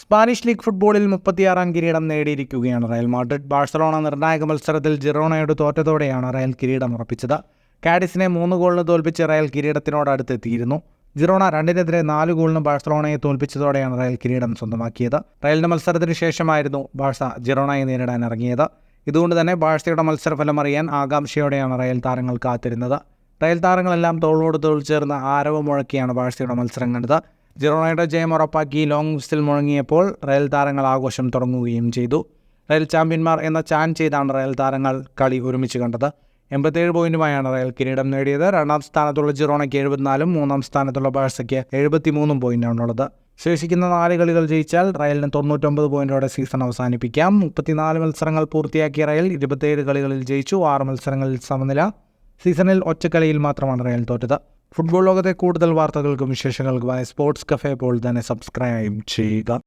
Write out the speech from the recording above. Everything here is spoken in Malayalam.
സ്പാനിഷ് ലീഗ് ഫുട്ബോളിൽ 36ാം കിരീടം നേടിയിരിക്കുകയാണ് റയൽ മാഡ്രിഡ്. ബാഴ്സലോണ നിർണായക മത്സരത്തിൽ ജിറോണയോട് തോറ്റതോടെയാണ് റയൽ കിരീടം ഉറപ്പിച്ചത്. കാഡിസിനെ 3 ഗോളിന് തോൽപ്പിച്ച് റയൽ കിരീടത്തിനോട് അടുത്തെത്തിയിരുന്നു. ജിറോണ 2-നെതിരെ 4 ഗോളിന് ബാഴ്സലോണയെ തോൽപ്പിച്ചതോടെയാണ് റയൽ കിരീടം സ്വന്തമാക്കിയത്. റയലിന്റെ മത്സരത്തിന് ശേഷമായിരുന്നു ബാഴ്സ ജിറോണയെ നേരിടാൻ ഇറങ്ങിയത്. ഇതുകൊണ്ട് തന്നെ ബാഴ്സയുടെ മത്സരഫലം അറിയാൻ ആകാംക്ഷയോടെയാണ് റയൽ താരങ്ങൾ കാത്തിരുന്നത്. റയൽ താരങ്ങളെല്ലാം തോളോട് തോൾ ചേർന്ന് ആരവം മുഴക്കിയാണ് ബാഴ്സയുടെ മത്സരം കണ്ടത്. ജിറോണയുടെ ജയം ഉറപ്പാക്കി ലോങ് വിസിൽ മുഴങ്ങിയപ്പോൾ റയൽ താരങ്ങൾ ആഘോഷം തുടങ്ങുകയും ചെയ്തു. റയൽ ചാമ്പ്യന്മാർ എന്ന ചാൻ ചെയ്താണ് റയൽ താരങ്ങൾ കളി ഒരുമിച്ച് കണ്ടത്. 87 പോയിന്റുമായാണ് റയൽ കിരീടം നേടിയത്. 2ാം സ്ഥാനത്തുള്ള ജിറോണയ്ക്ക് 74, 3ാം സ്ഥാനത്തുള്ള ബാഴ്സയ്ക്ക് 73 പോയിന്റാണുള്ളത്. ശേഷിക്കുന്ന 4 കളികൾ ജയിച്ചാൽ റയലിന് 99 പോയിന്റോടെ സീസൺ അവസാനിപ്പിക്കാം. 34 മത്സരങ്ങൾ പൂർത്തിയാക്കിയ റയൽ 27 കളികളിൽ ജയിച്ചു, 6 മത്സരങ്ങളിൽ സമനില. സീസണിൽ ഒറ്റക്കളിയിൽ മാത്രമാണ് റയൽ തോറ്റത്. ഫുട്ബോൾ ലോകത്തെ കൂടുതൽ വാർത്തകൾക്കും വിശേഷങ്ങൾക്കുമായി സ്പോർട്സ് കഫേ ഇപ്പോൾ തന്നെ സബ്സ്ക്രൈബ് ചെയ്യുക.